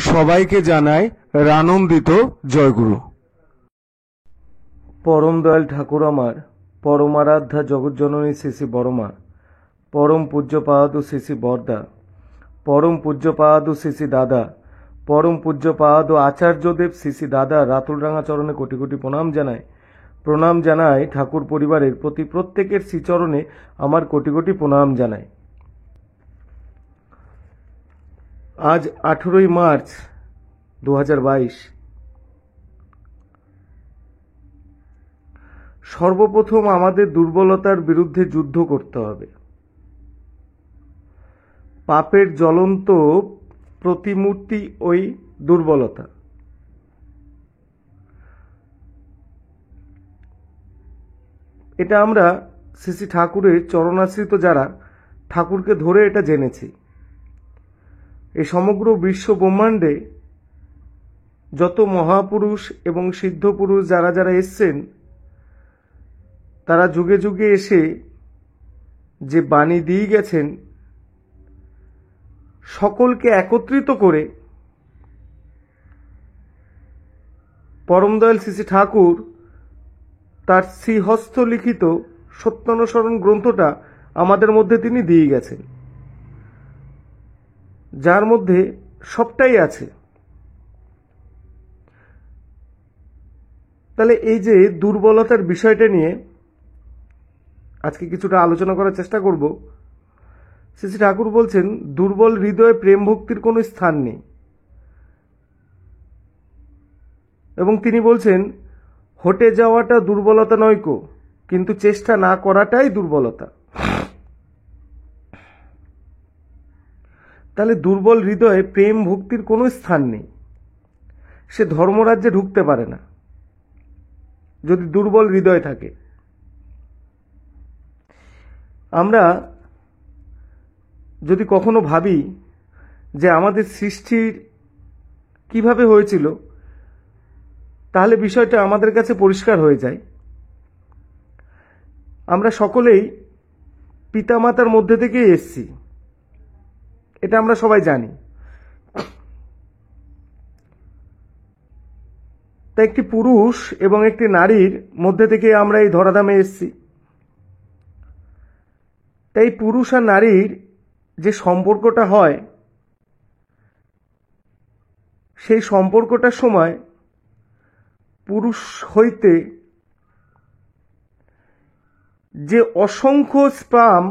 সবাইকে জানাই রানন্দিত জয়গুরু। পরম দয়াল ঠাকুর আমার পরমারাধ্যা জগৎজননী শ্রী শ্রী বড়মা, পরম পূজ্যপাদ শ্রী শ্রী বরদা, পরম পূজ্যপাদ শ্রী শ্রী দাদা, পরম পূজ্যপাদ আচার্যদেব শ্রী শ্রী দাদা রাতুলরাঙা চরণে কোটি কোটি প্রণাম জানাই ঠাকুর পরিবারের প্রতি প্রত্যেকের শ্রীচরণে আমার কোটি কোটি প্রণাম জানাই। আজ 18ই মার্চ 2022। সর্বপ্রথম আমাদের দুর্বলতার বিরুদ্ধে যুদ্ধ করতে হবে। পাপের জ্বলন্ত প্রতিমূর্তি ওই দুর্বলতা। এটা আমরা শ্রী শ্রী ঠাকুরের চরণাশ্রিত যারা ঠাকুরকে ধরে এটা জেনেছি। এই সমগ্র বিশ্ব ব্রহ্মাণ্ডে যত মহাপুরুষ এবং সিদ্ধপুরুষ যারা যারা এসছেন, তারা যুগে যুগে এসে যে বাণী দিয়ে গেছেন, সকলকে একত্রিত করে পরম দয়াল শ্রী শ্রী ঠাকুর তার শ্রীহস্ত লিখিত সত্যানুসরণ গ্রন্থটা আমাদের মধ্যে তিনি দিয়ে গেছেন, যার মধ্যে সবটাই আছে। তাহলে এই যে দুর্বলতার বিষয়টা নিয়ে আজকে কিছুটা আলোচনা করার চেষ্টা করব। শ্রী শ্রী ঠাকুর বলছেন, দুর্বল হৃদয়ে প্রেম ভক্তির কোনো স্থান নেই। এবং তিনি বলছেন, হটে যাওয়াটা দুর্বলতা নয়কো, কিন্তু চেষ্টা না করাটাই দুর্বলতা। তাহলে দুর্বল হৃদয়ে প্রেম ভক্তির কোনো স্থান নেই। সে ধর্মরাজ্যে ঢুকতে পারে না যদি দুর্বল হৃদয় থাকে। আমরা যদি কখনো ভাবি যে আমাদের সৃষ্টির কিভাবে হয়েছিল, তাহলে বিষয়টা আমাদের কাছে পরিষ্কার হয়ে যায়। আমরা সকলেই পিতামাতার মধ্যে থেকে এসেছি, এটা আমরা সবাই জানি। তাই একটি পুরুষ এবং একটি নারীর মধ্যে থেকে আমরা এই ধরাধামে এসেছি। তাই পুরুষ আর নারীর যে সম্পর্কটা হয়, সেই সম্পর্কটার সময় পুরুষ হইতে যে অসংখ্য স্পার্ম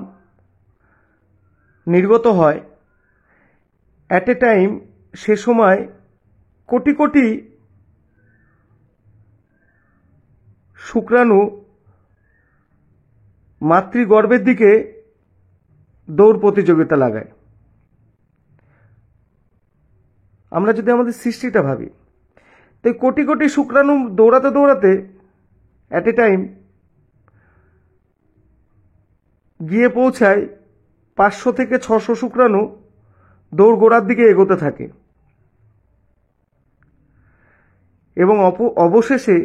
নির্গত হয়, অ্যাট এ টাইম সে সময় কোটি কোটি শুক্রাণু মাতৃগর্ভের দিকে দৌড় প্রতিযোগিতা লাগায়। আমরা যদি আমাদের সৃষ্টিটা ভাবি, তো কোটি কোটি শুক্রাণু দৌড়াতে দৌড়াতে অ্যাট এ টাইম গিয়ে পৌঁছায় 500 থেকে 600 শুক্রাণু দৌড় গোড়ার দিকে এগোতে থাকে, এবং অবশেষে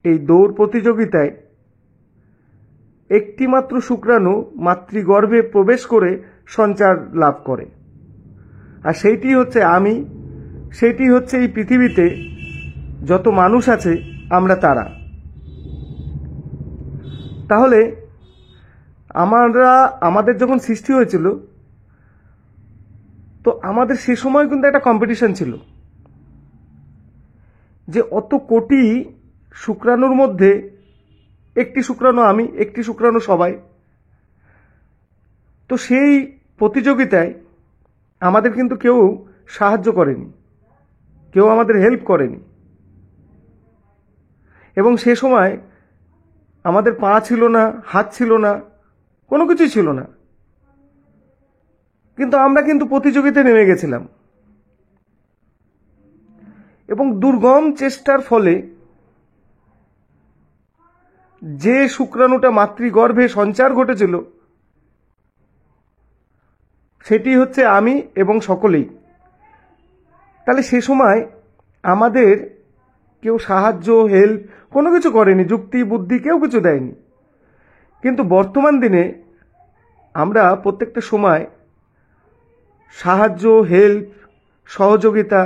এই দৌড় প্রতিযোগিতায় একটিমাত্র শুক্রাণু মাতৃগর্ভে প্রবেশ করে সঞ্চার লাভ করে। আর সেইটি হচ্ছে আমি, সেইটি হচ্ছে এই পৃথিবীতে যত মানুষ আছে আমরা তারা। তাহলে আমাদের যখন সৃষ্টি হয়েছিল, তো আমাদের সে সময় কিন্তু একটা কম্পিটিশন ছিল যে অত কোটি শুক্রাণুর মধ্যে একটি শুক্রাণু আমি, একটি শুক্রাণু সবাই। তো সেই প্রতিযোগিতায় আমাদের কিন্তু কেউ সাহায্য করেনি, কেউ আমাদের হেল্প করেনি। এবং সে সময় আমাদের পা ছিল না, হাত ছিল না, কোনো কিছুই ছিল না, কিন্তু আমরা কিন্তু প্রতিযোগিতায় নেমে গেছিলাম। এবং দুর্গম চেষ্টার ফলে যে শুক্রাণুটা মাতৃগর্ভে সঞ্চার ঘটেছিল, সেটি হচ্ছে আমি এবং সকলেই। তাহলে সে সময় আমাদের কেউ সাহায্য, হেল্প কোনো কিছু করেনি, যুক্তি বুদ্ধি কেউ কিছু দেয়নি। কিন্তু বর্তমান দিনে আমরা প্রত্যেকটা সময় সাহায্য, হেল্প সহযোগিতা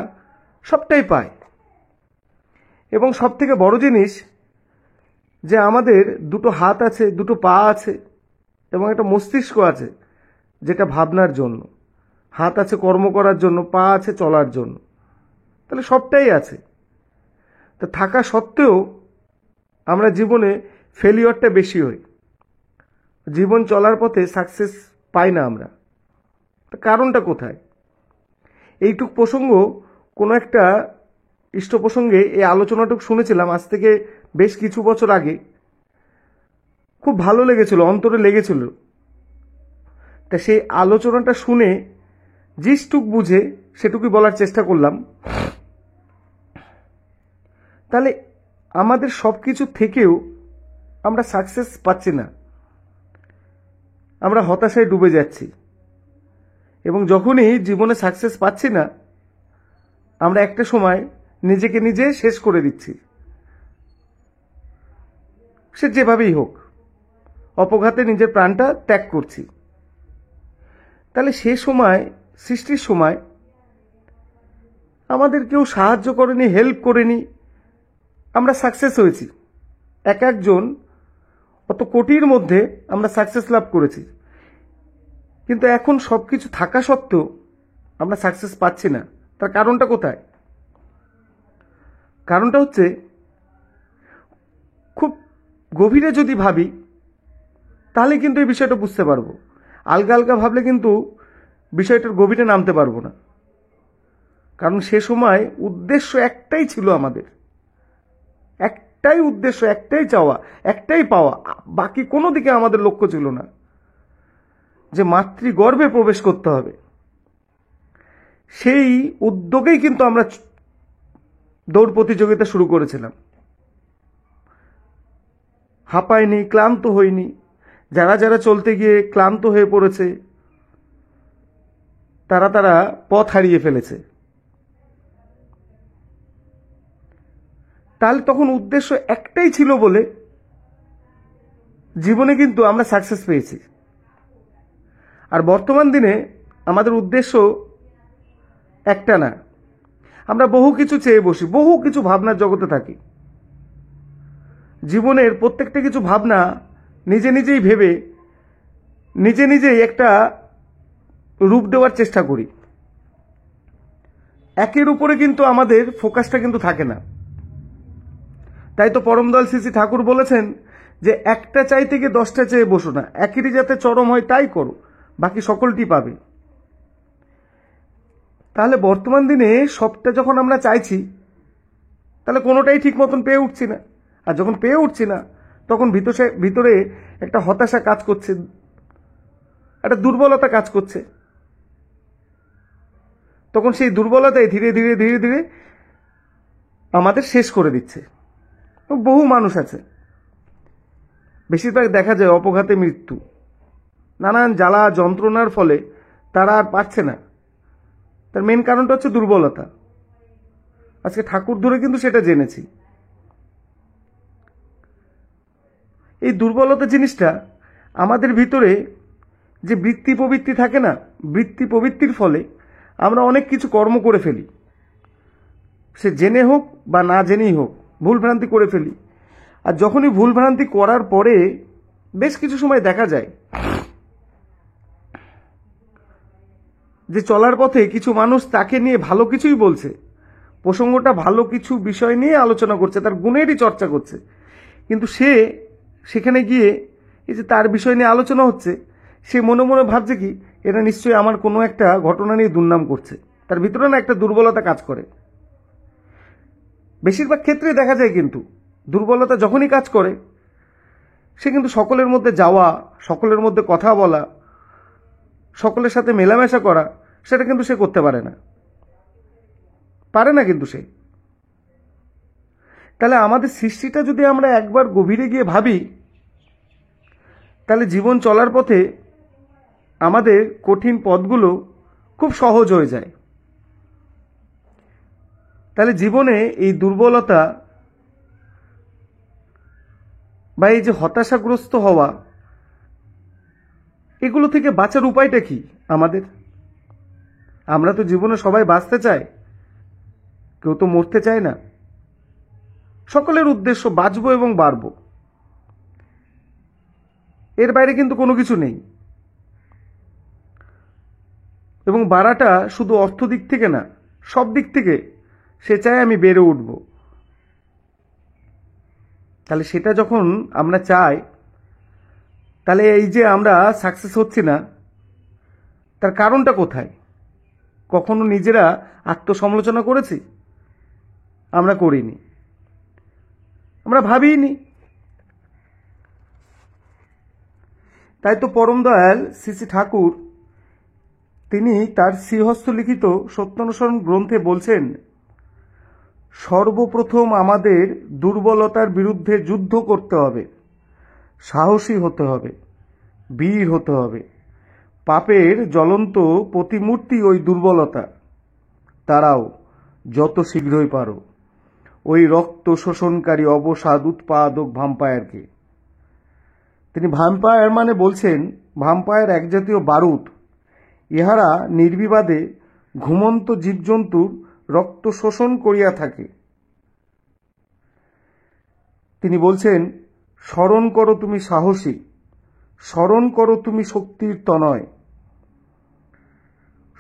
সবটাই পায়। এবং সব থেকে বড় জিনিস যে আমাদের দুটো হাত আছে, দুটো পা আছে এবং একটা মস্তিষ্ক আছে যেটা ভাবনার জন্য, হাত আছে কর্ম করার জন্য, পা আছে চলার জন্য, তাহলে সবটাই আছে। তো থাকা সত্ত্বেও আমরা জীবনে ফেলিওরটা বেশি হই, জীবন চলার পথে সাকসেস পাই না আমরা। তা কারণটা কোথায়? এইটুক প্রসঙ্গ কোনো একটা ইষ্ট প্রসঙ্গে এই আলোচনাটুক শুনেছিলাম আজ থেকে বেশ কিছু বছর আগে, খুব ভালো লেগেছিল, অন্তরে লেগেছিল। তা সেই আলোচনাটা শুনে যেটুক বুঝে সেটুকুই বলার চেষ্টা করলাম। তাহলে আমাদের সব কিছু থেকেও আমরা সাকসেস পাচ্ছি না, আমরা হতাশায় ডুবে যাচ্ছি। এবং যখনই জীবনে সাকসেস পাচ্ছি না, আমরা একটা সময় নিজেকে নিজে শেষ করে দিচ্ছি, সে যেভাবেই হোক, অপঘাতে নিজের প্রাণটা ত্যাগ করছি। তাহলে সে সময়, সৃষ্টির সময় আমাদের কেউ সাহায্য করেনি, হেল্প করেনি, আমরা সাকসেস হয়েছি। এক একজন অত কোটির মধ্যে আমরা সাকসেস লাভ করেছি, কিন্তু এখন সব কিছু থাকা সত্ত্বেও আমরা সাকসেস পাচ্ছি না। তার কারণটা কোথায়? কারণটা হচ্ছে, খুব গভীরে যদি ভাবি তাহলে কিন্তু এই বিষয়টা বুঝতে পারবো। আলগা আলগা ভাবলে কিন্তু বিষয়টার গভীরে নামতে পারবো না। কারণ সে সময় উদ্দেশ্য একটাই ছিল আমাদের, একটাই উদ্দেশ্য, একটাই চাওয়া, একটাই পাওয়া, বাকি কোনো দিকে আমাদের লক্ষ্য ছিল না, যে মাতৃগর্ভে প্রবেশ করতে হবে। সেই উদ্যোগেই কিন্তু আমরা দৌড় প্রতিযোগিতা শুরু করেছিলাম। হাঁপায়নি, ক্লান্ত হইনি। যারা যারা চলতে গিয়ে ক্লান্ত হয়ে পড়েছে তারা পথ হারিয়ে ফেলেছে। তাহলে তখন উদ্দেশ্য একটাই ছিল বলে জীবনে কিন্তু আমরা সাকসেস পেয়েছি। আর বর্তমান দিনে আমাদের উদ্দেশ্য একটা না, আমরা বহু কিছু চেয়ে বসি, বহু কিছু ভাবনার জগতে থাকি। জীবনের প্রত্যেকটা কিছু ভাবনা নিজে নিজেই ভেবে নিজে নিজেই একটা রূপ দেওয়ার চেষ্টা করি। একের উপরে কিন্তু আমাদের ফোকাসটা কিন্তু থাকে না। তাই তো পরমদয়াল শ্রী ঠাকুর বলেছেন যে একটা চাইতে গিয়ে 10টা চেয়ে বসো না, একেরই যাতে চরম হয় তাই করো, বাকি সকলটি পাবে। তাহলে বর্তমান দিনে সবটা যখন আমরা চাইছি, তাহলে কোনোটাই ঠিক মতন পেয়ে উঠছি না। আর যখন পেয়ে উঠছি না, তখন ভিতরে একটা হতাশা কাজ করছে, একটা দুর্বলতা কাজ করছে। তখন সেই দুর্বলতাই ধীরে ধীরে ধীরে ধীরে আমাদের শেষ করে দিচ্ছে। বহু মানুষ আছে, বেশিরভাগ দেখা যায় অপঘাতে মৃত্যু, নানান জ্বালা যন্ত্রণার ফলে তারা আর পাচ্ছে না। তার মেন কারণটা হচ্ছে দুর্বলতা। আজকে ঠাকুর ধরে কিন্তু সেটা জেনেছি। এই দুর্বলতা জিনিসটা আমাদের ভিতরে যে বৃত্তি প্রবৃত্তি থাকে না, বৃত্তি প্রবৃত্তির ফলে আমরা অনেক কিছু কর্ম করে ফেলি, সে জেনে হোক বা না জেনেই হোক, ভুলভ্রান্তি করে ফেলি। আর যখনই ভুলভ্রান্তি করার পরে বেশ কিছু সময় দেখা যায় যে চলার পথে কিছু মানুষ তাকে নিয়ে ভালো কিছুই বলছে, প্রসঙ্গটা ভালো কিছু বিষয় নিয়ে আলোচনা করছে, তার গুণেরই চর্চা করছে, কিন্তু সে সেখানে গিয়ে এই যে তার বিষয় নিয়ে আলোচনা হচ্ছে, সে মনে মনে ভাবছে কি এটা নিশ্চয়ই আমার কোনো একটা ঘটনা নিয়ে দুর্নাম করছে। তার ভিতরে না একটা দুর্বলতা কাজ করে। বেশিরভাগ ক্ষেত্রে দেখা যায় কিন্তু দুর্বলতা যখনই কাজ করে, সে কিন্তু সকলের মধ্যে যাওয়া, সকলের মধ্যে কথা বলা, সকলের সাথে মেলামেশা করা, সেটা কিন্তু সে করতে পারে না কিন্তু সে। তাহলে আমাদের সৃষ্টিটা যদি আমরা একবার গভীরে গিয়ে ভাবি, তাহলে জীবন চলার পথে আমাদের কঠিন পথগুলো খুব সহজ হয়ে যায়। তাহলে জীবনে এই দুর্বলতা বা এই যে হতাশাগ্রস্ত হওয়া, এগুলো থেকে বাঁচার উপায়টা কি আমাদের? আমরা তো জীবনে সবাই বাঁচতে চাই, কেউ তো মরতে চায় না। সকলের উদ্দেশ্য বাঁচবো এবং বাড়বো, এর বাইরে কিন্তু কোনো কিছু নেই। এবং বাড়াটা শুধু অর্থ দিক থেকে না, সব দিক থেকে সে চায় আমি বেড়ে উঠব। তাহলে সেটা যখন আমরা চাই, তাহলে এই যে আমরা সাকসেস হচ্ছি না, তার কারণটা কোথায়? কখনো নিজেরা আত্মসমালোচনা করেছি? আমরা করিনি, আমরা ভাবিনি। তাই তো পরম দয়াল শ্রী শ্রী ঠাকুর তিনি তার শ্রীহস্ত লিখিত সত্যানুসরণ গ্রন্থে বলছেন, সর্বপ্রথম আমাদের দুর্বলতার বিরুদ্ধে যুদ্ধ করতে হবে, সাহসী হতে হবে, বীর হতে হবে। পাপের জ্বলন্ত প্রতিমূর্তি ওই দুর্বলতা, তারাও যত শীঘ্রই পারো ওই রক্ত শোষণকারী অবসাদ উৎপাদক ভ্যাম্পায়ারকে। তিনি ভ্যাম্পায়ার মানে বলছেন ভ্যাম্পায়ার এক জাতীয় বারুদ, ইহারা নির্বিবাদে ঘুমন্ত জীবজন্তুর রক্ত শোষণ করিয়া থাকে। তিনি বলছেন, স্মরণ করো তুমি সাহসী, স্মরণ করো তুমি শক্তির তনয়,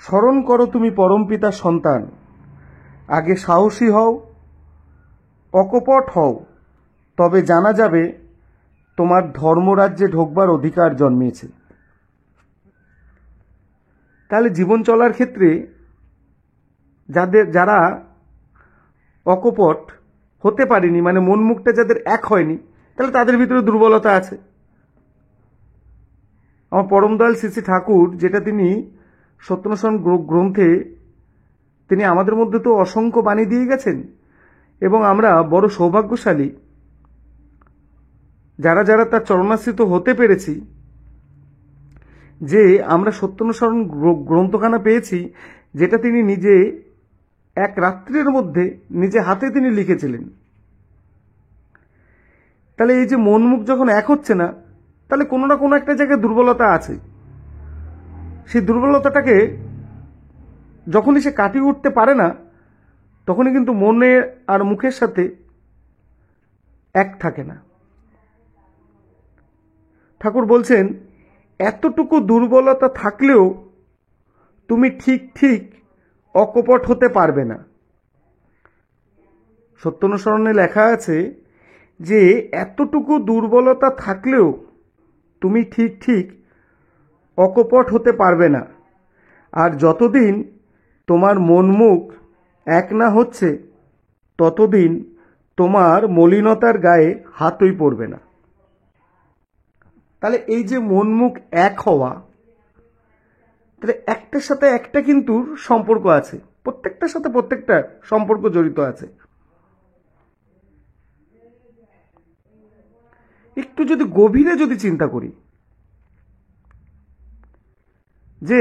স্মরণ করো তুমি পরমপিতার সন্তান। আগে সাহসী হও, অকপট হও, তবে জানা যাবে তোমার ধর্মরাজ্যে ঢোকবার অধিকার জন্মিয়েছে। তাহলে জীবন চলার ক্ষেত্রে যারা অকপট হতে পারেনি, মানে মন মুখটা যাদের এক হয়নি, তাহলে তাদের ভিতরে দুর্বলতা আছে। আমার পরম দয়াল শ্রী শ্রী ঠাকুর যেটা তিনি সত্যানুসরণ গ্রন্থে তিনি আমাদের মধ্যে তো অসংখ্য বাণী দিয়ে গেছেন, এবং আমরা বড় সৌভাগ্যশালী যারা যারা তার চরণাশ্রিত হতে পেরেছি, যে আমরা সত্যানুসরণ গ্রন্থখানা পেয়েছি, যেটা তিনি নিজে এক রাত্রির মধ্যে নিজে হাতে তিনি লিখেছিলেন। তাহলে এই যে মন মুখ যখন এক হচ্ছে না, তাহলে কোনো না কোনো একটা জায়গায় দুর্বলতা আছে। সেই দুর্বলতাটাকে যখনই সে কাটিয়ে উঠতে পারে না, তখনই কিন্তু মনে আর মুখের সাথে এক থাকে না। ঠাকুর বলছেন, এতটুকু দুর্বলতা থাকলেও তুমি ঠিক ঠিক অকপট হতে পারবে না। সত্যানুসরণে লেখা আছে যে এতটুকু দুর্বলতা থাকলেও তুমি ঠিক ঠিক অকপট হতে পারবে না। আর যতদিন তোমার মন মুখ এক না হচ্ছে, ততদিন তোমার মলিনতার গায়ে হাতই পড়বে না। তাহলে এই যে মন মুখ এক হওয়া, তাহলে একটার সাথে একটা কিন্তু সম্পর্ক আছে, প্রত্যেকটার সাথে প্রত্যেকটা সম্পর্ক জড়িত আছে। একটু যদি গভীরে যদি চিন্তা করি যে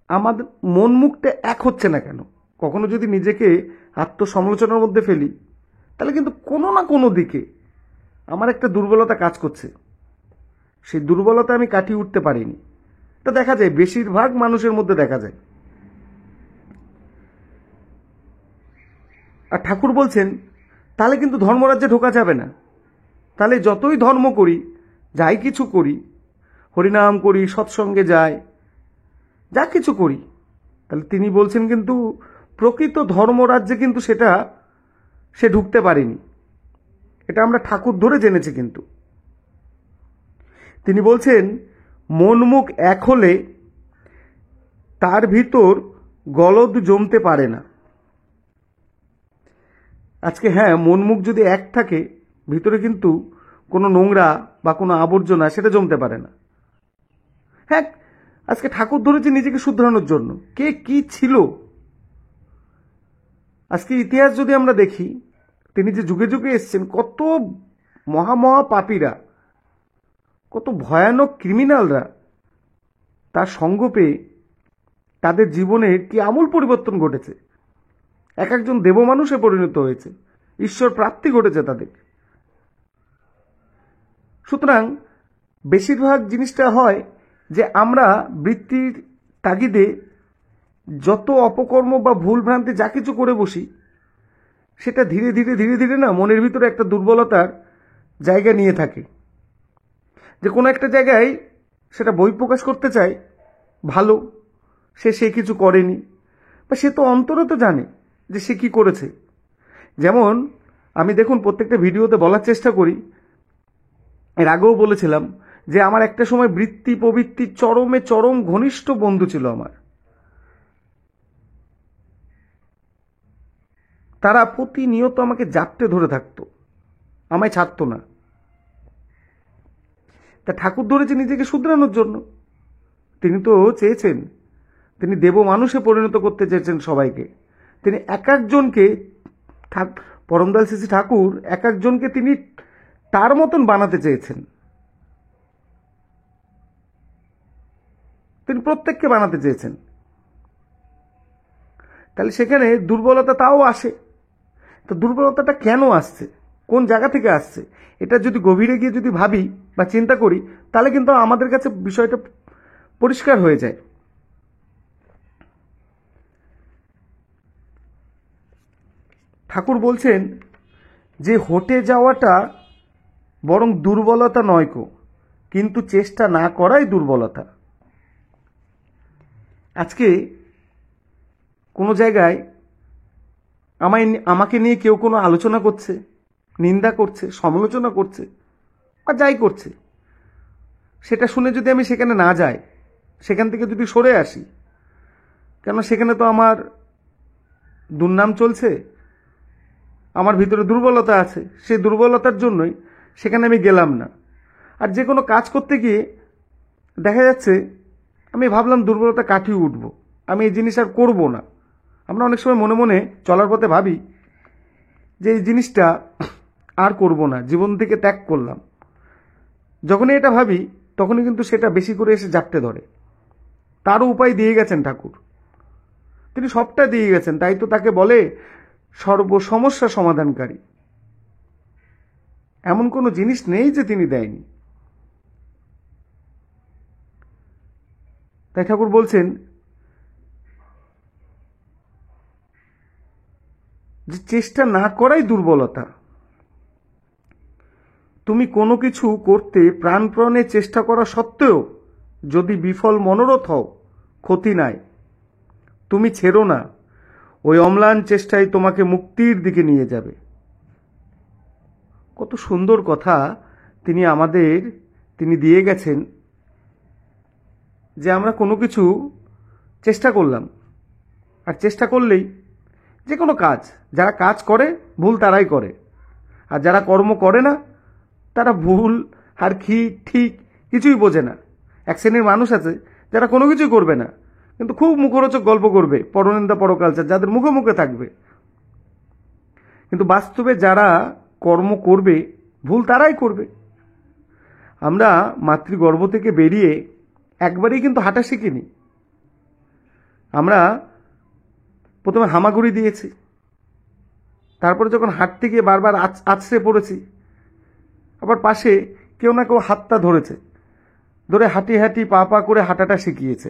আমাদের মন মুখটা এক হচ্ছে না কেন, কখনো যদি নিজেকে আত্মসমালোচনার মধ্যে ফেলি, তাহলে কিন্তু কোনো না কোনো দিকে আমার একটা দুর্বলতা কাজ করছে। সেই দুর্বলতা আমি কাটিয়ে উঠতে পারিনি। এটা দেখা যায় বেশিরভাগ মানুষের মধ্যে দেখা যায়। আর ঠাকুর বলছেন, তাহলে কিন্তু ধর্মরাজ্যে ঢোকা যাবে না। তাহলে যতই ধর্ম করি, যাই কিছু করি, হরিনাম করি, সৎসঙ্গে যাই, যা কিছু করি, তাহলে তিনি বলছেন কিন্তু প্রকৃত ধর্মরাজ্যে কিন্তু সেটা সে ঢুকতে পারেনি। এটা আমরা ঠাকুর ধরে জেনেছি। কিন্তু তিনি বলছেন, মন মুখ এক হলে তার ভিতর গলদ জমতে পারে না। আজকে হ্যাঁ, মন মুখ যদি এক থাকে, ভিতরে কিন্তু কোনো নোংরা বা কোনো আবর্জনা সেটা জমতে পারে না। হ্যাঁ, আজকে ঠাকুর ধরেছে নিজেকে শুধরানোর জন্য। কে কি ছিল, আজকে ইতিহাস যদি আমরা দেখি, তিনি যে যুগে যুগে এসছেন, কত মহা পাপীরা, কত ভয়ানক ক্রিমিনালরা তার সঙ্গ পেয়ে তাদের জীবনের কি আমূল পরিবর্তন ঘটেছে। এক একজন দেবমানুষে পরিণত হয়েছে, ঈশ্বর প্রাপ্তি ঘটেছে তাদের। সুতরাং বেশিরভাগ জিনিসটা হয় যে আমরা বৃত্তির তাগিদে যত অপকর্ম বা ভুল ভ্রান্তি যা কিছু করে বসি, সেটা ধীরে ধীরে ধীরে ধীরে না মনের ভিতরে একটা দুর্বলতার জায়গা নিয়ে থাকে। যে কোনো একটা জায়গায় সেটা বহিঃপ্রকাশ করতে চায় ভালো, সে কিছু করেনি, বা সে তো অন্তরে তো জানে যে সে কি করেছে। যেমন আমি দেখুন প্রত্যেকটা ভিডিওতে বলার চেষ্টা করি, এর আগেও বলেছিলাম যে আমার একটা সময় বৃত্তি প্রবৃত্তি চরম ঘনিষ্ঠ বন্ধু ছিল আমার। তারা প্রতিনিয়ত আমাকে জাপটে ধরে থাকতো, আমায় ছাড়তো না। তা ঠাকুর ধরেছে নিজেকে শুধরানোর জন্য। তিনি তো চেয়েছেন, তিনি দেব মানুষে পরিণত করতে চেয়েছেন সবাইকে। তিনি এক একজনকে, পরমদয়াল শ্রী ঠাকুর এক একজনকে তিনি তার মতন বানাতে চেয়েছেন। তিনি প্রত্যেককে বানাতে চেয়েছেন। তাহলে সেখানে দুর্বলতা তাও আসে। তো দুর্বলতাটা কেন আসছে, কোন জায়গা থেকে আসছে, এটা যদি গভীরে গিয়ে যদি ভাবি বা চিন্তা করি, তাহলে কিন্তু আমাদের কাছে বিষয়টা পরিষ্কার হয়ে যায়। ঠাকুর বলছেন যে হটে যাওয়াটা বরং দুর্বলতা নয় কো, কিন্তু চেষ্টা না করাই দুর্বলতা। আজকে কোনো জায়গায় আমাকে নিয়ে কেউ কোনো আলোচনা করছে, নিন্দা করছে, সমালোচনা করছে, বা যাই করছে, সেটা শুনে যদি আমি সেখানে না যাই, সেখান থেকে যদি সরে আসি, কেন সেখানে তো আমার দুর্নাম চলছে, আমার ভিতরে দুর্বলতা আছে, সেই দুর্বলতার জন্যই সেখানে আমি গেলাম না। আর যে কোনো কাজ করতে গিয়ে দেখা যাচ্ছে আমি ভাবলাম দুর্বলতা কাটিয়ে উঠব, আমি এই জিনিস আর করব না। আমরা অনেক সময় মনে মনে চলার পথে ভাবি যে এই জিনিসটা আর করব না, জীবন থেকে ত্যাগ করলাম। যখনই এটা ভাবি তখনই কিন্তু সেটা বেশি করে এসে জাপটে ধরে। তারও উপায় দিয়ে গেছেন ঠাকুর, তিনি সবটা দিয়ে গেছেন। তাই তো তাকে বলে সর্বসমস্যা সমাধানকারী। এমন কোনো জিনিস নেই যে তিনি দেয়নি। তাই ঠাকুর বলছেন যে চেষ্টা না করাই দুর্বলতা। তুমি কোনো কিছু করতে প্রাণপণে চেষ্টা করা সত্ত্বেও যদি বিফল মনোরথ হও, ক্ষতি নাই, তুমি ছেড়ো না, ওই অম্লান চেষ্টাই তোমাকে মুক্তির দিকে নিয়ে যাবে। কত সুন্দর কথা তিনি দিয়ে গেছেন, যে আমরা কোনো কিছু চেষ্টা করলাম, আর চেষ্টা করলেই যে কোনো কাজ, যারা কাজ করে ভুল তারাই করে, আর যারা কর্ম করে না তারা ভুল আর কি ঠিক কিছুই বোঝে না। এক শ্রেণীর মানুষ আছে যারা কোনো কিছুই করবে না, কিন্তু খুব মুখরোচক গল্প করবে, পরনিন্দা পরকালচার, যাদের মুখে মুখে থাকবে। কিন্তু বাস্তবে যারা কর্ম করবে ভুল তারাই করবে। আমরা মাতৃগর্ভ থেকে বেরিয়ে একবারেই কিন্তু হাঁটা শিখিনি। আমরা প্রথমে হামাগুড়ি দিয়েছি, তারপরে যখন হাঁটতে গিয়ে বারবার আছড়ে পড়েছি, আবার পাশে কেউ না কেউ হাতটা ধরেছে, ধরে হাঁটি হাঁটি পা করে হাঁটাটা শিখিয়েছে।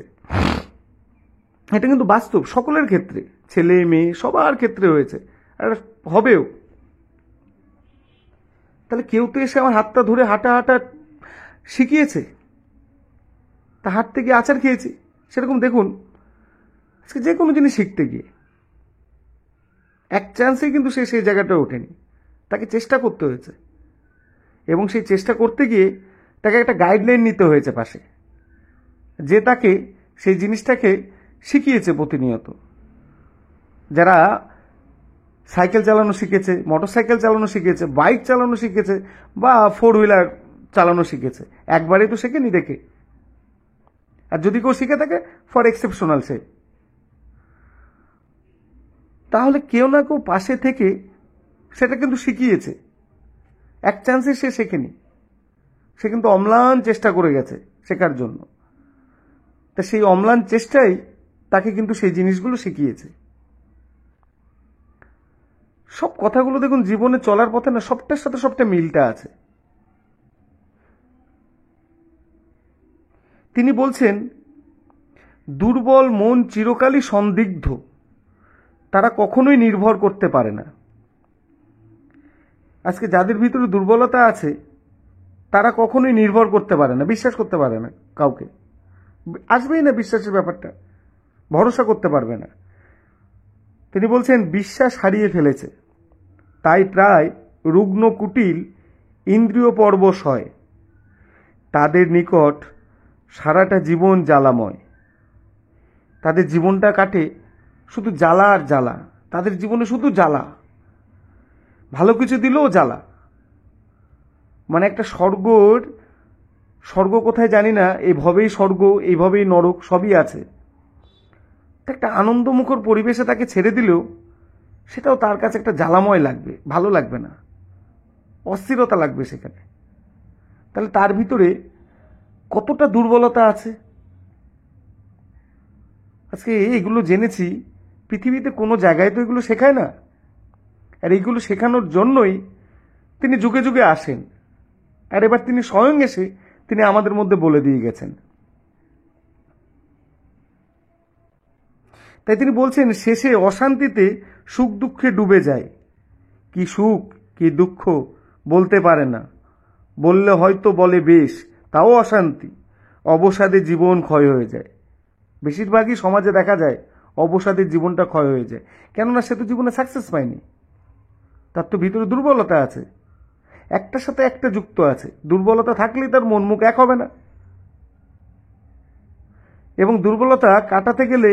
এটা কিন্তু বাস্তব, সকলের ক্ষেত্রে, ছেলে মেয়ে সবার ক্ষেত্রে হয়েছে, আর হবেও। তাহলে কেউ তো এসে আমার হাতটা ধরে হাঁটা শিখিয়েছে, তা হাঁটতে গিয়ে আছাড় খেয়েছি। সেরকম দেখুন আজকে যে কোনো জিনিস শিখতে গিয়ে এক চান্সেই কিন্তু সে সেই জায়গাটা ওঠেনি, তাকে চেষ্টা করতে হয়েছে, এবং সেই চেষ্টা করতে গিয়ে তাকে একটা গাইডলাইন নিতে হয়েছে পাশে, যে তাকে সেই জিনিসটাকে শিখিয়েছে প্রতিনিয়ত। যারা সাইকেল চালানো শিখেছে, মোটরসাইকেল চালানো শিখেছে, বাইক চালানো শিখেছে, বা 4 হুইলার চালানো শিখেছে, একবারেই তো শেখেনি দেখে। আর যদি কেউ শিখে থাকে ফর এক্সেপশনাল সে, তাহলে কেউ না কেউ পাশে থেকে সেটা কিন্তু শিখিয়েছে। এক চান্সে সে শেখেনি, সে কিন্তু অম্লান চেষ্টা করে গেছে শেখার জন্য। তা সেই অম্লান চেষ্টাই তাকে কিন্তু সেই জিনিসগুলো শিখিয়েছে। সব কথাগুলো দেখুন জীবনে চলার পথে না সবটার সাথে সবটা মিলটা আছে। তিনি বলছেন দুর্বল মন চিরকালই সন্দিগ্ধ, তারা কখনোই নির্ভর করতে পারে না। আজকে যাদের ভিতরে দুর্বলতা আছে তারা কখনোই নির্ভর করতে পারে না, বিশ্বাস করতে পারে না কাউকে, আসবেই না বিশ্বাসের ব্যাপারটা, ভরসা করতে পারবে না। তিনি বলছেন বিশ্বাস হারিয়ে ফেলেছে, তাই প্রায় রুগ্ন কুটিল ইন্দ্রিয় পরবশ হয়। তাদের নিকট সারাটা জীবন জ্বালাময়, তাদের জীবনটা কাটে শুধু জ্বালা আর জ্বালা, তাদের জীবনে শুধু জ্বালা, ভালো কিছু দিলেও জ্বালা। মানে একটা স্বর্গ কোথায় জানি না, এইভাবেই স্বর্গ এইভাবেই নরক সবই আছে। একটা আনন্দমুখর পরিবেশে তাকে ছেড়ে দিলেও সেটাও তার কাছে একটা জ্বালাময় লাগবে, ভালো লাগবে না, অস্থিরতা লাগবে সেখানে। তাহলে তার ভিতরে কতটা দুর্বলতা আছে। আজকে এগুলো জেনেছি, পৃথিবীতে কোনো জায়গায় তো এগুলো শেখায় না, আর এইগুলো শেখানোর জন্যই তিনি যুগে যুগে আসেন, আর এবার তিনি স্বয়ং এসে তিনি আমাদের মধ্যে বলে দিয়ে গেছেন। তাই তিনি বলছেন শেষে অশান্তিতে সুখ দুঃখে ডুবে যায়, কি সুখ কি দুঃখ বলতে পারে না, বললে হয়তো বলে বেশ, তাও অশান্তি, অবসাদে জীবন ক্ষয় হয়ে যায়। বেশিরভাগই সমাজে দেখা যায় অবসাদে জীবনটা ক্ষয় হয়ে যায়, কেননা সে তো জীবনে সাকসেস পায়নি, তার তো ভিতরে দুর্বলতা আছে, একটার সাথে একটা যুক্ত আছে। দুর্বলতা থাকলেই তার মন মুখ এক হবে না, এবং দুর্বলতা কাটাতে গেলে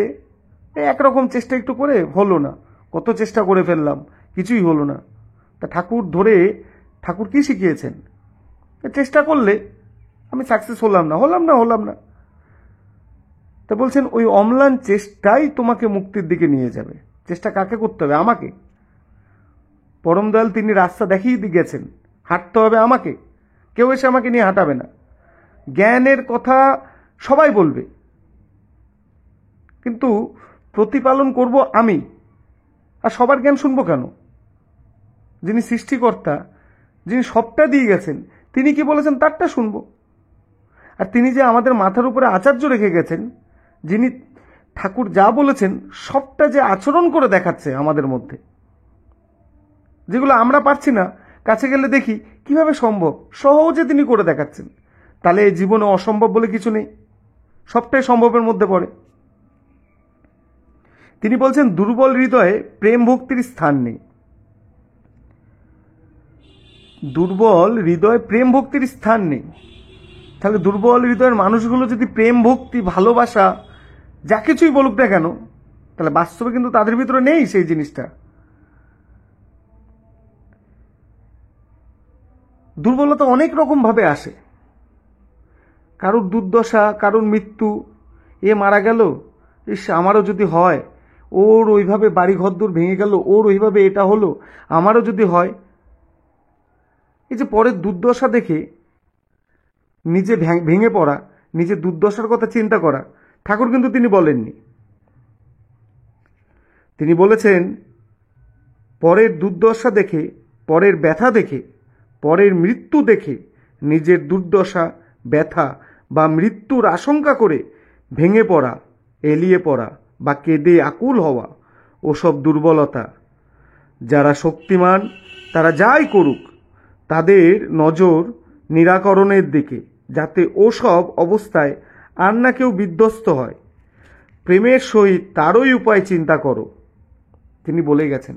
একরকম চেষ্টা একটু করে হলো না, কত চেষ্টা করে ফেললাম কিছুই হলো না। তা ঠাকুর কি শিখিয়েছেন, চেষ্টা করলে আমি সাকসেস হলাম না। তা বলছেন ওই অম্লান চেষ্টাই তোমাকে মুক্তির দিকে নিয়ে যাবে। চেষ্টা কাকে করতে হবে? আমাকে। পরম দয়াল তিনি রাস্তা দেখিয়ে দিয়ে গেছেন, হাঁটতে হবে আমাকে, কেউ এসে আমাকে নিয়ে হাঁটাবে না। জ্ঞানের কথা সবাই বলবে, কিন্তু প্রতিপালন করব আমি, আর সবার জ্ঞান শুনবো কেন? যিনি সৃষ্টিকর্তা, যিনি সবটা দিয়ে গেছেন, তিনি কি বলেছেন তারটা শুনবো। আর তিনি যে আমাদের মাথার উপরে আচার্য রেখে গেছেন, যিনি ঠাকুর যা বলেছেন সবটা যে আচরণ করে দেখাচ্ছে আমাদের মধ্যে, যেগুলো আমরা পারছি না, কাছে গেলে দেখি কিভাবে সম্ভব, সহজে তিনি করে দেখাচ্ছেন। তাহলে এই জীবনে অসম্ভব বলে কিছু নেই, সবটাই সম্ভবের মধ্যে পড়ে। তিনি বলছেন দুর্বল হৃদয়ে প্রেম ভক্তির স্থান নেই। দুর্বল হৃদয়ে প্রেম ভক্তির স্থান নেই। তাহলে দুর্বল হৃদয়ের মানুষগুলো যদি প্রেম ভক্তি ভালোবাসা যা কিছুই বলুক না কেন, তাহলে বাস্তবে কিন্তু তাদের ভিতরে নেই সেই জিনিসটা। দুর্বলতা অনেক রকম ভাবে আসে, কারোর দুর্দশা, কারোর মৃত্যু, এ মারা গেল, ইস আমারও যদি হয়, ওর ওইভাবে বাড়ি ঘরদূর ভেঙে গেল, ওর ওইভাবে এটা হলো, আমারও যদি হয়। এই যে পরের দুর্দশা দেখে নিজে ভেঙে পড়া, নিজের দুর্দশার কথা চিন্তা করা, ঠাকুর কিন্তু তিনি বলেননি। তিনি বলেছেন পরের দুর্দশা দেখে, পরের ব্যথা দেখে, পরের মৃত্যু দেখে নিজের দুর্দশা, ব্যথা বা মৃত্যুর আশঙ্কা করে ভেঙে পড়া, এলিয়ে পড়া বা কেঁদে আকুল হওয়া ওসব দুর্বলতা। যারা শক্তিমান তারা যাই করুক, তাদের নজর নিরাকরণের দিকে, যাতে ওসব অবস্থায় আর না কেউ বিধ্বস্ত হয়। প্রেমের সহিত তারই উপায় চিন্তা করো, তিনি বলে গেছেন।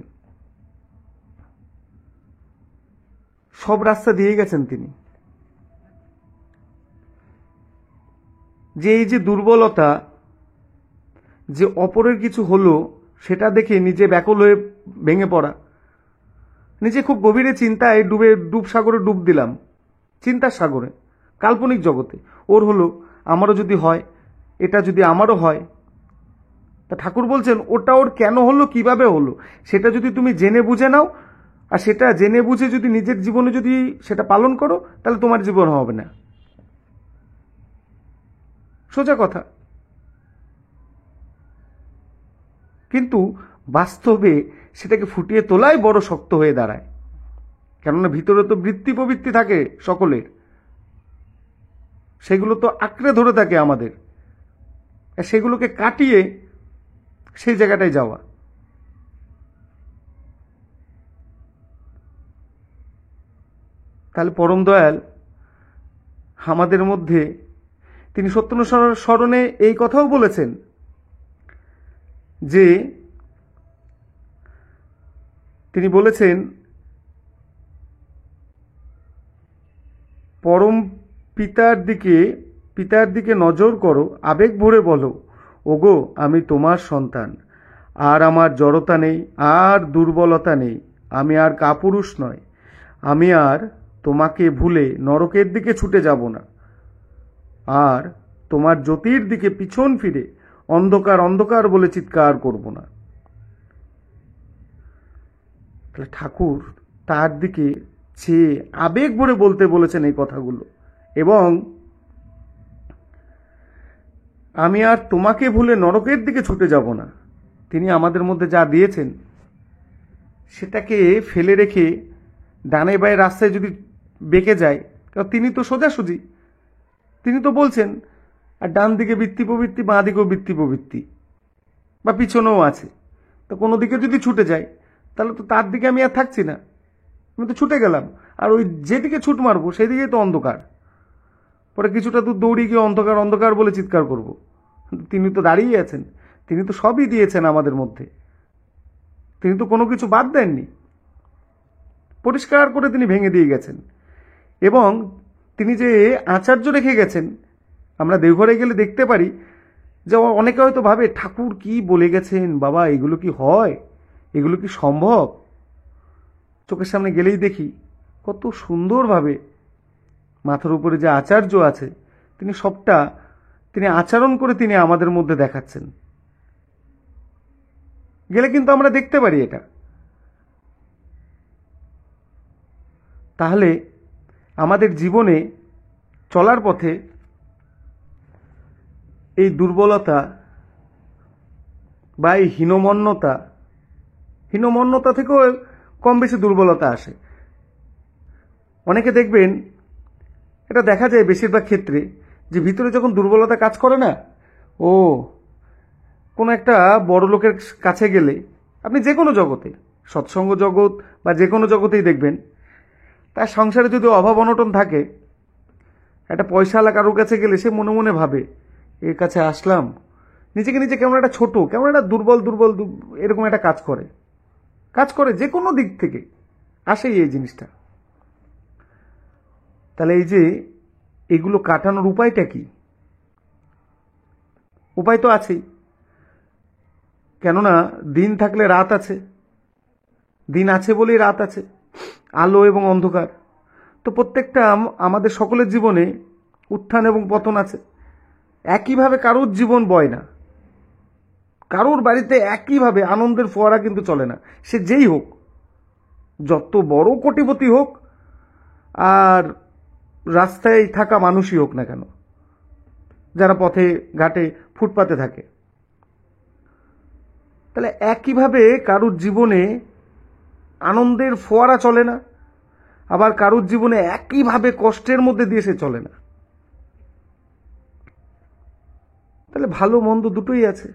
সব রাস্তা দিয়ে গেছেন তিনি, যে এই যে দুর্বলতা, যে অপরের কিছু হলো সেটা দেখে নিজে ব্যাকুল হয়ে ভেঙে পড়া, নিজে খুব গভীরে চিন্তায় ডুব সাগরে ডুব দিলাম, চিন্তার সাগরে, কাল্পনিক জগতে। ওর হলো, আমারও যদি হয়, এটা যদি আমারও হয়। তা ঠাকুর বলছেন ওটা ওর কেন হলো, কিভাবে হলো, সেটা যদি তুমি জেনে বুঝে নাও, আর সেটা জেনে বুঝে যদি নিজের জীবনে যদি সেটা পালন করো, তাহলে তোমার জীবন হবে না। সোজা কথা। কিন্তু বাস্তবে সেটাকে ফুটিয়ে তোলাই বড় শক্ত হয়ে দাঁড়ায়, কেননা ভিতরে তো বৃত্তি প্রবৃত্তি থাকে সকলের, সেগুলো তো আঁকড়ে ধরে থাকে আমাদের। আর সেগুলোকে কাটিয়ে সেই জায়গাটায় যাওয়া। তাহলে পরম দয়াল আমাদের মধ্যে তিনি সত্যানুসরণে এই কথাও বলেছেন যে তিনি বলেছেন পরম পিতার দিকে নজর করো, আবেগ ভরে বলো, ওগো আমি তোমার সন্তান, আর আমার জড়তা নেই, আর দুর্বলতা নেই, আমি আর কাপুরুষ নয়, আমি আর তোমাকে ভুলে নরকের দিকে ছুটে যাব না, আর তোমার জ্যোতির দিকে পিছন ফিরে অন্ধকার অন্ধকার বলে চিৎকার করব না। তাহলে ঠাকুর তার দিকে চেয়ে আবেগ ভরে বলতে বলেছেন এই কথাগুলো। এবং আমি আর তোমাকে ভুলে নরকের দিকে ছুটে যাব না, তিনি আমাদের মধ্যে যা দিয়েছেন সেটাকে ফেলে রেখে ডানে বাঁয়ে রাস্তায় যদি বেঁকে যায়, কারণ তিনি তো সোজাসুজি, তিনি তো বলছেন আর ডান দিকে বৃত্তি প্রবৃত্তি, বাঁ দিকেও বৃত্তি প্রবৃত্তি, বা পিছনেও আছে, তো কোনো দিকে যদি ছুটে যায় তাহলে তো তার দিকে আমি আর থাকছি না, আমি তো ছুটে গেলাম, আর ওই যেদিকে ছুট মারবো সেই দিকেই তো অন্ধকার, পরে কিছুটা দূর দৌড়িয়ে গিয়ে অন্ধকার অন্ধকার বলে চিৎকার করব। তিনি তো দাঁড়িয়ে আছেন, তিনি তো সবই দিয়েছেন আমাদের মধ্যে, তিনি তো কোনো কিছু বাদ দেননি, পরিষ্কার করে তিনি ভেঙে দিয়ে গেছেন। এবং তিনি যে আচার্য রেখে গেছেন, আমরা দেওঘরে গেলে দেখতে পারি যে অনেকে হয়তো ভাবে ঠাকুর কি বলে গেছেন, বাবা এগুলো কি হয়, এগুলো কি সম্ভব? চোখের সামনে গেলেই দেখি কত সুন্দরভাবে মাথার উপরে যে আচার্য আছে তিনি সবটা তিনি আচরণ করে তিনি আমাদের মধ্যে দেখাচ্ছেন। গেলে কিন্তু আমরা দেখতে পারি এটা। তাহলে আমাদের জীবনে চলার পথে এই দুর্বলতা বা এই হীনমন্যতা থেকেও কম বেশি দুর্বলতা আসে। অনেকে দেখবেন, এটা দেখা যায় বেশিরভাগ ক্ষেত্রে, যে ভিতরে যখন দুর্বলতা কাজ করে না, ও কোনো একটা বড় লোকের কাছে গেলে, আপনি যে কোনো জগতে, সৎসঙ্গ জগৎ বা যে কোনো জগতেই দেখবেন, তার সংসারে যদি অভাব অনটন থাকে, একটা পয়সাওয়ালা কারোর কাছে গেলে সে মনে মনে ভাবে এর কাছে আসলাম, নিজেকে নিজে কেমন একটা ছোট, কেমন একটা দুর্বল এরকম একটা কাজ করে যে কোনো দিক থেকে আসেই এই জিনিসটা। তাহলে এই যে এগুলো কাটানোর উপায়টা কি? উপায় তো আছেই, কেননা দিন থাকলে রাত আছে, দিন আছে বলেই রাত আছে, আলো এবং অন্ধকার। তো প্রত্যেকটা আমাদের সকলের জীবনে উত্থান এবং পতন আছে। একইভাবে কারোর জীবন বয় না, কারোর বাড়িতে একইভাবে আনন্দের ফোয়ারা কিন্তু চলে না, সে যেই হোক, যত বড় কোটিপতি হোক আর রাস্তায় থাকা মানুষই হোক না কেন, যারা পথে ঘাটে ফুটপাতে থাকে। তাহলে একইভাবে কারোর জীবনে আনন্দের ফোয়ারা চলে না, আবার কারোর জীবনে একইভাবে কষ্টের মধ্যে দিয়ে সে চলে না। তাহলে ভালো মন্দ দুটোই আছে,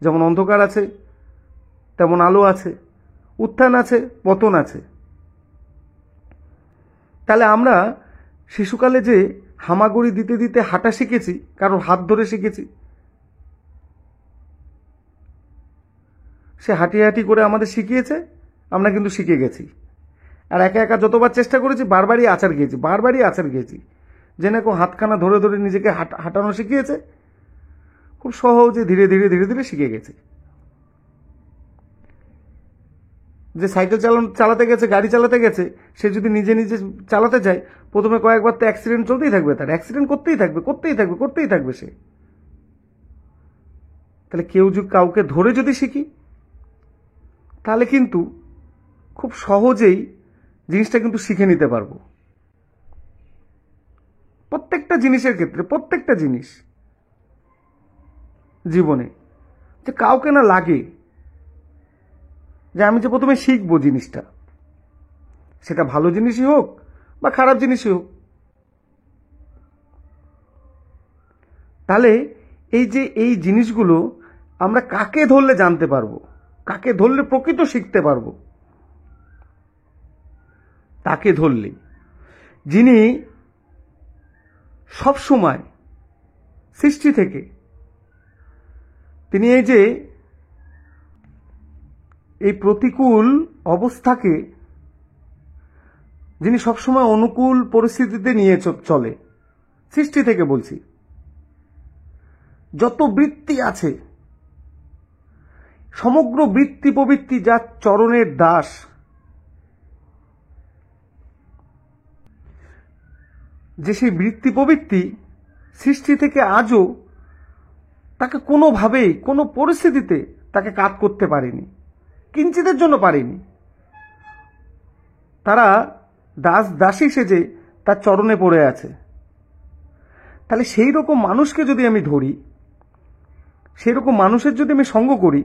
যেমন অন্ধকার আছে তেমন আলো আছে, উত্থান আছে পতন আছে। তাহলে আমরা শিশুকালে যে হামাগুড়ি দিতে দিতে হাঁটা শিখেছি, কারোর হাত ধরে শিখেছি, সে হাঁটি হাঁটি করে আমাদের শিখিয়েছে, আমরা কিন্তু শিখে গেছি। আর একা একা যতবার চেষ্টা করেছি বারবারই আছাড় খেয়েছি, যে না হাতখানা ধরে ধরে নিজেকে হাঁটানো শিখিয়েছে, খুব সহজে ধীরে ধীরে শিখে গেছে। যে সাইকেল চালাতে গেছে, গাড়ি চালাতে গেছে, সে যদি নিজে চালাতে যায়, প্রথমে কয়েকবার তো অ্যাক্সিডেন্ট চলতেই থাকবে, তার অ্যাক্সিডেন্ট করতেই থাকবে সে। তাহলে কেউ যদি কাউকে ধরে যদি শিখি, তাহলে কিন্তু খুব সহজেই জিনিসটা কিন্তু শিখে নিতে পারবো। প্রত্যেকটা জিনিসের ক্ষেত্রে, প্রত্যেকটা জিনিস জীবনে, যে কাউকে না লাগে যে আমি যে প্রথমে শিখবো জিনিসটা, সেটা ভালো জিনিসই হোক বা খারাপ জিনিসই হোক। তাহলে এই যে এই জিনিসগুলো আমরা কাকে ধরলে জানতে পারবো, কাকে ধরলে প্রকৃত শিখতে পারবো? তাকে ধরলে, যিনি সব সময় সৃষ্টি থেকে তিনি এই যে এই প্রতিকূল অবস্থাকে যিনি সবসময় অনুকূল পরিস্থিতিতে নিয়ে চলে, সৃষ্টি থেকে বলছি, যত বৃত্তি আছে সমগ্র বৃত্তি প্রবৃত্তি যার চরণের দাস, যে সেই বৃত্তি প্রবৃত্তি সৃষ্টি থেকে আজও তাকে কোনোভাবেই কোনো পরিস্থিতিতে তাকে কাত করতে পারেনি, কিঞ্চিতের জন্য পারেনি। তারা দাস দাসী সেজে তার চরণে পড়ে আছে। তাহলে সেই রকম মানুষকে যদি আমি ধরি, সেই রকম মানুষের যদি আমি সঙ্গ করি,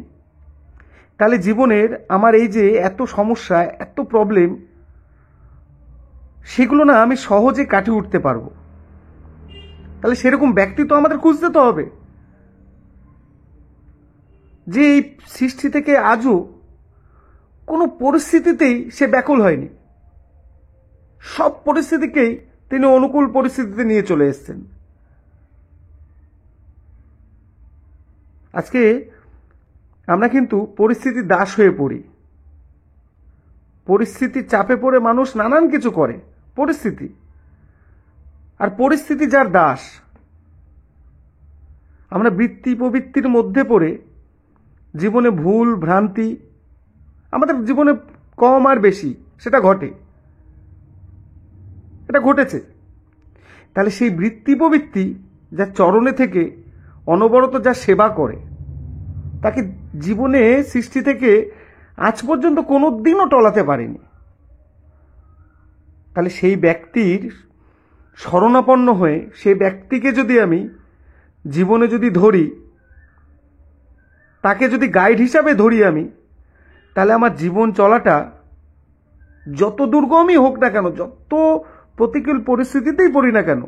তাহলে জীবনের আমার এই যে এত সমস্যা, এত প্রবলেম, সেগুলো না আমি সহজে কাটিয়ে উঠতে পারবো। তাহলে সেরকম ব্যক্তি তো আমাদের খুঁজতে তো হবে, যে এই সৃষ্টি থেকে আজও কোনো পরিস্থিতিতেই সে ব্যাকুল হয়নি, সব পরিস্থিতিকেই তিনি অনুকূল পরিস্থিতিতে নিয়ে চলে এসেছেন। আজকে আমরা কিন্তু পরিস্থিতির দাস হয়ে পড়ি, পরিস্থিতির চাপে পড়ে মানুষ নানান কিছু করে, পরিস্থিতি আর পরিস্থিতি যার দাস। আমরা বৃত্তি প্রবৃত্তির মধ্যে পড়ে জীবনে ভুল ভ্রান্তি আমাদের জীবনে কম আর বেশি সেটা ঘটে, এটা ঘটেছে। তাহলে সেই বৃত্তি প্রবৃত্তি যার চরণে থেকে অনবরত যা সেবা করে, তাকে জীবনে সৃষ্টি থেকে আজ পর্যন্ত কোনো দিনও টলাতে পারেনি। তাহলে সেই ব্যক্তির শরণাপন্ন হয়ে সেই ব্যক্তিকে যদি আমি জীবনে যদি ধরি, তাকে যদি গাইড হিসাবে ধরি আমি, তাহলে আমার জীবন চলাটা যত দুর্গমই হোক না কেন, যত প্রতিকূল পরিস্থিতিতেই পড়ি না কেন,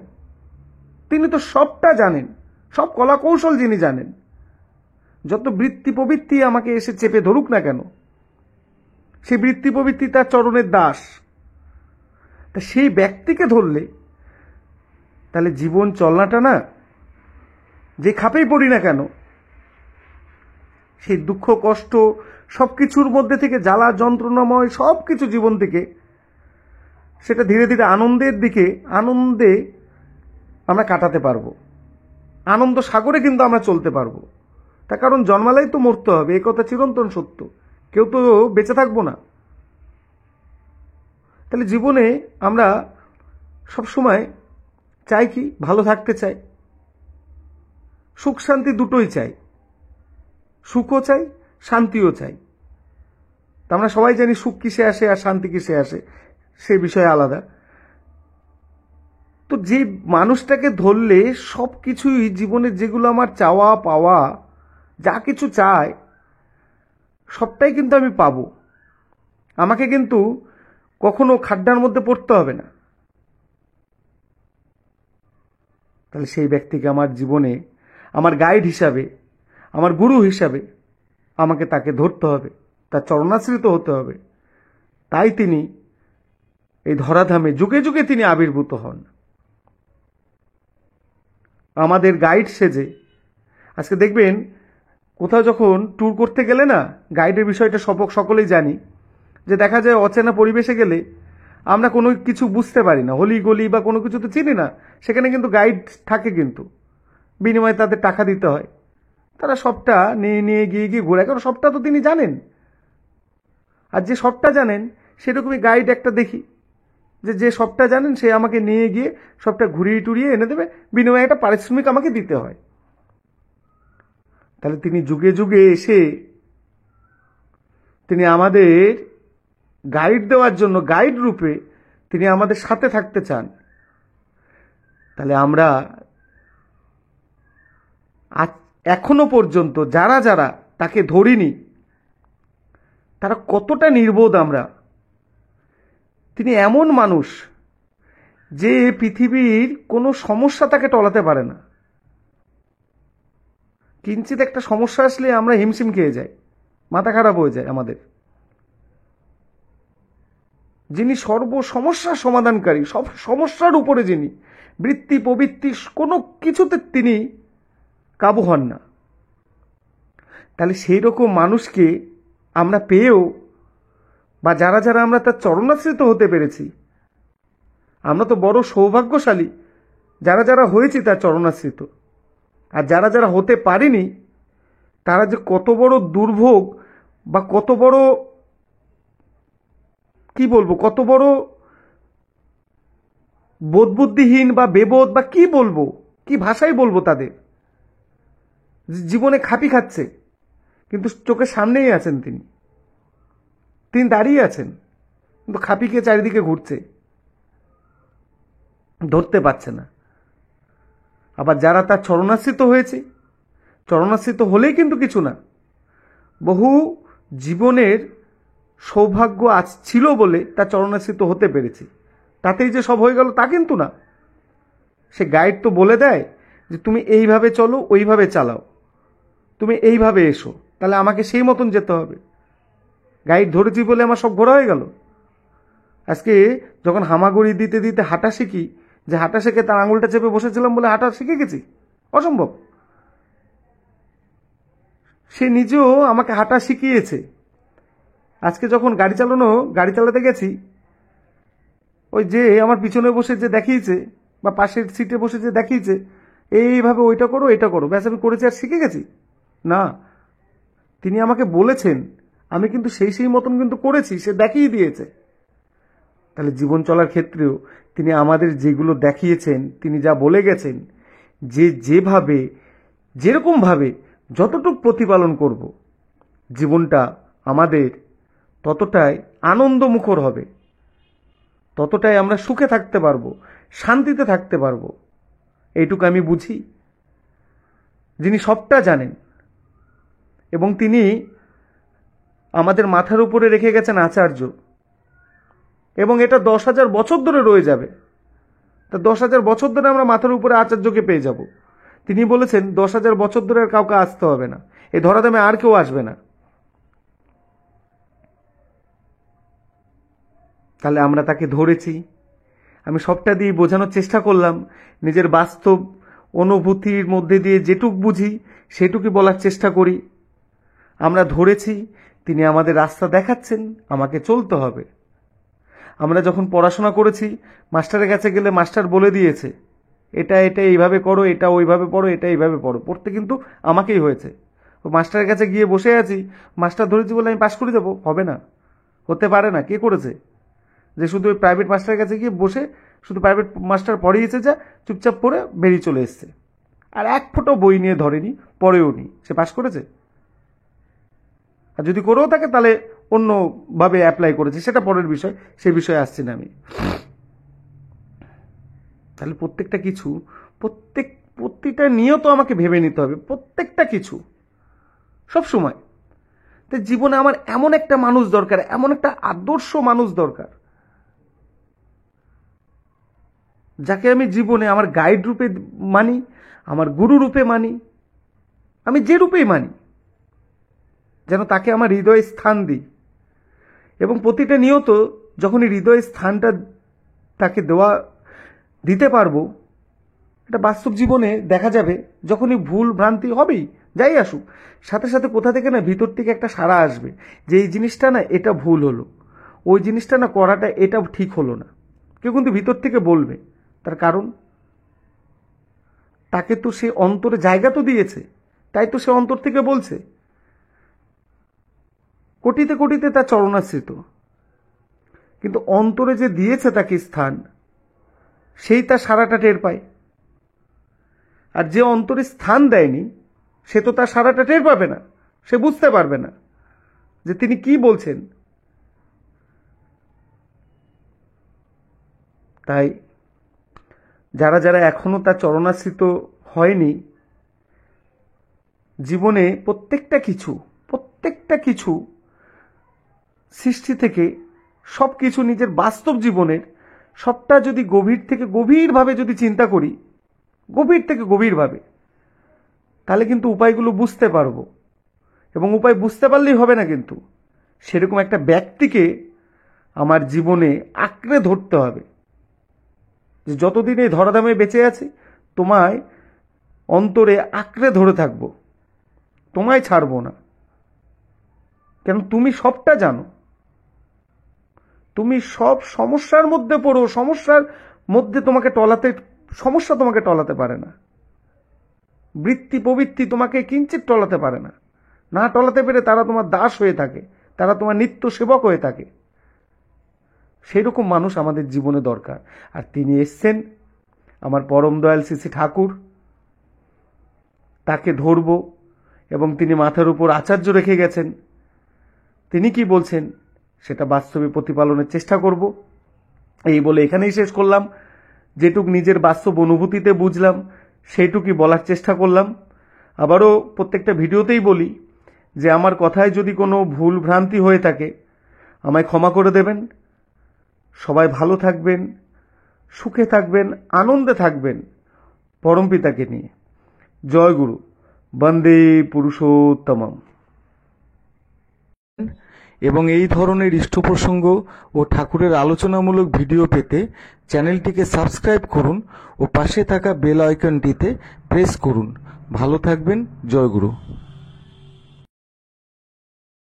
তিনি তো সবটা জানেন, সব কলা কৌশল যিনি জানেন। যত বৃত্তি প্রবৃত্তি আমাকে এসে চেপে ধরুক না কেন, সেই বৃত্তি প্রবৃত্তি তার চরণের দাস। তা সেই ব্যক্তিকে ধরলে তাহলে জীবন চলনাটা না, যে খাপেই পড়ি না কেন, সেই দুঃখ কষ্ট সব কিছুর মধ্যে থেকে, জ্বালা যন্ত্রণাময় সব কিছু জীবন থেকে, সেটা ধীরে ধীরে আনন্দের দিকে, আনন্দে আমরা কাটাতে পারবো, আনন্দ সাগরে কিন্তু আমরা চলতে পারবো। তার কারণ জন্মালেই তো মরতে হবে, এ কথা চিরন্তন সত্য, কেউ তো বেঁচে থাকবো না। তাহলে জীবনে আমরা সবসময় চাই কি, ভালো থাকতে চাই, সুখ শান্তি দুটোই চাই, সুখও চাই শান্তিও চাই। তা আমরা সবাই জানি সুখ কিসে আসে আর শান্তি কিসে আসে, সে বিষয়ে আলাদা। তো যে মানুষটাকে ধরলে সব কিছুই জীবনে, যেগুলো আমার চাওয়া পাওয়া, যা কিছু চাই সবটাই কিন্তু আমি পাবো, আমাকে কিন্তু কখনো খাড্ডার মধ্যে পড়তে হবে না। তাহলে সেই ব্যক্তিকে আমার জীবনে আমার গাইড হিসাবে, আমার গুরু হিসাবে আমাকে তাকে ধরতে হবে, তার চরণাশ্রিত হতে হবে। তাই তিনি এই ধরাধামে যুগে যুগে তিনি আবির্ভূত হন আমাদের গাইড সেজে। আজকে দেখবেন কোথাও যখন ট্যুর করতে গেলে না, গাইডের বিষয়টা সকলেই জানি, যে দেখা যায় অচেনা পরিবেশে গেলে আমরা কোনো কিছু বুঝতে পারি না, হলি গলি বা কোনো কিছু তো চিনি না, সেখানে কিন্তু গাইড থাকে, কিন্তু বিনিময়ে তাদের টাকা দিতে হয়। তারা সবটা নিয়ে নিয়ে গিয়ে গিয়ে ঘোরায়, কারণ সবটা তো তিনি জানেন। আর যে সবটা জানেন সেরকমই গাইড একটা দেখি, যে সবটা জানেন সে আমাকে নিয়ে গিয়ে সবটা ঘুরিয়ে টুরিয়ে এনে দেবে, বিনিময়ে একটা পারিশ্রমিক আমাকে দিতে হয়। তাহলে তিনি যুগে যুগে এসে তিনি আমাদের গাইড দেওয়ার জন্য, গাইড রূপে তিনি আমাদের সাথে থাকতে চান। তাহলে আমরা এখনো পর্যন্ত যারা যারা তাকে ধরিনি, তারা কতটা নির্বোধ আমরা। তিনি এমন মানুষ যে পৃথিবীর কোনো সমস্যা তাকে টলাতে পারে না। কিঞ্চিত একটা সমস্যা আসলে আমরা হিমশিম খেয়ে যাই, মাথা খারাপ হয়ে যায় আমাদের। যিনি সর্ব সমস্যার সমাধানকারী, সব সমস্যার উপরে যিনি, বৃত্তি প্রবৃত্তি কোনো কিছুতে তিনি কাবু হন না, তাহলে সেই রকম মানুষকে আমরা পেয়েও, বা যারা যারা আমরা তার চরণাশ্রিত হতে পেরেছি, আমরা তো বড় সৌভাগ্যশালী যারা যারা হয়েছি তার চরণাশ্রিত। আর যারা যারা হতে পারেনি তারা যে কত বড় দুর্ভোগ বা কত বড়, কি বলবো, কত বড় বোধবুদ্ধিহীন বা বেবোধ, বা কি বলবো, কি ভাষায় বলবো তাদের, জীবনে খাপি খাচ্ছে কিন্তু চোখের সামনেই আছেন তিনি, তিনি দাঁড়িয়ে আছেন কিন্তু খাপি খেয়ে চারিদিকে ঘুরছে, ধরতে পারছে না। আবার যারা তার চরণাশ্রিত হয়েছে, চরণাশ্রিত হলেই কিন্তু কিছু না, বহু জীবনের সৌভাগ্য আজ ছিল বলে তার চরণাশ্রিত হতে পেরেছি, তাতেই যে সব হয়ে গেল তা কিন্তু না। সে গাইড তো বলে দেয় যে তুমি এইভাবে চলো, ওইভাবে চালাও, তুমি এইভাবে এসো, তাহলে আমাকে সেই মতন যেতে হবে। গাইড ধরেছি বলে আমার সব ঘোরা হয়ে গেল। আজকে যখন হামাগুড়ি দিতে দিতে হাঁটা শিখি, যে হাঁটা শিখে তার আঙুলটা চেপে বসেছিলাম বলে হাঁটা শিখে গেছি? অসম্ভব। সে নিজেও আমাকে হাঁটা শিখিয়েছে। আজকে যখন গাড়ি চালাতে গেছি, ওই যে আমার পিছনে বসে যে দেখিয়েছে বা পাশের সিটে বসে যে দেখিয়েছে এইভাবে ওইটা করো এটা করো, ব্যাস আমি করেছি আর শিখে গেছি? না, তিনি আমাকে বলেছেন, আমি কিন্তু সেই মতন কিন্তু করেছি, সে দেখিয়ে দিয়েছে। তাহলে জীবন চলার ক্ষেত্রেও তিনি আমাদের যেগুলো দেখিয়েছেন, তিনি যা বলে গেছেন, যেভাবে যেরকমভাবে যতটুকু প্রতিপালন করব, জীবনটা আমাদের ততটাই আনন্দমুখর হবে, ততটাই আমরা সুখে থাকতে পারবো, শান্তিতে থাকতে পারবো। এইটুকু আমি বুঝি। যিনি সবটা জানেন এবং তিনি আমাদের মাথার উপরে রেখে গেছেন আচার্য, এবং এটা 10,000 বছর ধরে রয়ে যাবে। তা 10,000 বছর ধরে আমরা মাথার উপরে আচার্যকে পেয়ে যাব। তিনি বলেছেন 10,000 বছর ধরে আর কাউকে আসতে হবে না, এই ধরাধামে আর কেউ আসবে না। তাহলে আমরা তাকে ধরেছি। আমি সবটা দিয়ে বোঝানোর চেষ্টা করলাম, নিজের বাস্তব অনুভূতির মধ্যে দিয়ে যেটুক বুঝি সেটুকুই বলার চেষ্টা করি। আমরা ধরেছি, তিনি আমাদের রাস্তা দেখাচ্ছেন, আমাকে চলতে হবে। আমরা যখন পড়াশোনা করেছি, মাস্টারের কাছে গেলে মাস্টার বলে দিয়েছে এটা এটা এইভাবে করো, এটা ওইভাবে পড়ো, এটা এইভাবে পড়ো, পড়তে কিন্তু আমাকেই হয়েছে। মাস্টারের কাছে গিয়ে বসে আছি, মাস্টার ধরেছি বলে আমি পাশ করে যাব? হবে না, হতে পারে না। কে করেছে? যে শুধু ওই প্রাইভেট মাস্টারের কাছে গিয়ে বসে শুধু প্রাইভেট মাস্টার পড়িয়েছে, যা চুপচাপ পড়ে বেরিয়ে চলে এসছে, আর এক ফোঁটো বই নিয়ে ধরেনি, পড়েও নি, সে পাশ করেছে? আর যদি করেও থাকে তাহলে অন্যভাবে অ্যাপ্লাই করেছে, সেটা পরের বিষয়, সে বিষয়ে আসছি না আমি। তাহলে প্রত্যেকটা কিছু, প্রতিটা নিয়ত আমাকে ভেবে নিতে হবে, প্রত্যেকটা কিছু সব সময়। তো জীবনে আমার এমন একটা মানুষ দরকার, এমন একটা আদর্শ মানুষ দরকার, যাকে আমি জীবনে আমার গাইড রূপে মানি, আমার গুরু রূপে মানি, আমি যে রূপেই মানি, যেন তাকে আমার হৃদয়ে স্থান দিই। এবং প্রতিটা নিয়ত যখনই হৃদয়ে স্থানটা তাকে দিতে পারবো, এটা বাস্তব জীবনে দেখা যাবে। যখনই ভুল ভ্রান্তি হবেই, যাই আসুক, সাথে সাথে কোথা থেকে না ভিতর থেকে একটা সাড়া আসবে যে এই জিনিসটা না এটা ভুল হলো, ওই জিনিসটা না করাটা এটা ঠিক হলো না। কেউ কিন্তু ভিতর থেকে বলবে, তার কারণ তাকে তো সে অন্তরে জায়গা তো দিয়েছে, তাই তো সে অন্তর থেকে বলছে। কোটিতে কোটিতে তার চরণাশ্রিত, কিন্তু অন্তরে যে দিয়েছে তাকে স্থান, সেই তার সারাটা টের পায়। আর যে অন্তরে স্থান দেয়নি, সে তো তার সারাটা টের পাবে না, সে বুঝতে পারবে না যে তিনি কি বলছেন। তাই যারা যারা এখনো তার চরণাশ্রিত হয়নি, জীবনে প্রত্যেকটা কিছু সৃষ্টি থেকে সব কিছু নিজের বাস্তব জীবনের সবটা যদি গভীর থেকে গভীরভাবে যদি চিন্তা করি, গভীর থেকে গভীরভাবে, তাহলে কিন্তু উপায়গুলো বুঝতে পারবো। এবং উপায় বুঝতে পারলেই হবে না, কিন্তু সেরকম একটা ব্যক্তিকে আমার জীবনে আঁকড়ে ধরতে হবে, যে যতদিন এই ধরাধামে বেঁচে আছি তোমায় অন্তরে আঁকড়ে ধরে থাকবো, তোমায় ছাড়বো না। কেন, তুমি সবটা জানো। তুমি সব সমস্যার মধ্যে পড়ো, সমস্যার মধ্যে সমস্যা তোমাকে টলাতে পারে না। বৃত্তি প্রবৃত্তি তোমাকে কিঞ্চিত টলাতে পারে না। না টলাতে পেরে তারা তোমার দাস হয়ে থাকে, তারা তোমার নিত্য সেবক হয়ে থাকে। সেই রকম মানুষ আমাদের জীবনে দরকার। আর তিনি এসছেন, আমার পরম দয়াল শ্রী ঠাকুর। তাকে ধরব, এবং তিনি মাথার উপর আচার্য রেখে গেছেন। তিনি কি বলছেন সেটা বাস্তবে প্রতিপালনের চেষ্টা করব। এই বলে এখানেই শেষ করলাম। যেটুক নিজের বাস্তব অনুভূতিতে বুঝলাম সেইটুকুই বলার চেষ্টা করলাম। আবারও প্রত্যেকটা ভিডিওতেই বলি যে আমার কথায় যদি কোনো ভুল ভ্রান্তি হয়ে থাকে আমায় ক্ষমা করে দেবেন। সবাই ভালো থাকবেন, সুখে থাকবেন, আনন্দে থাকবেন পরমপিতাকে নিয়ে। জয় গুরু। বন্দে পুরুষোত্তমম। এবং এই ধরনের ইষ্ট প্রসঙ্গ ও ঠাকুরের আলোচনামূলক ভিডিও পেতে চ্যানেলটিকে সাবস্ক্রাইব করুন ও পাশে থাকা বেল আইকনটিতে প্রেস করুন। ভালো থাকবেন। জয় গুরু।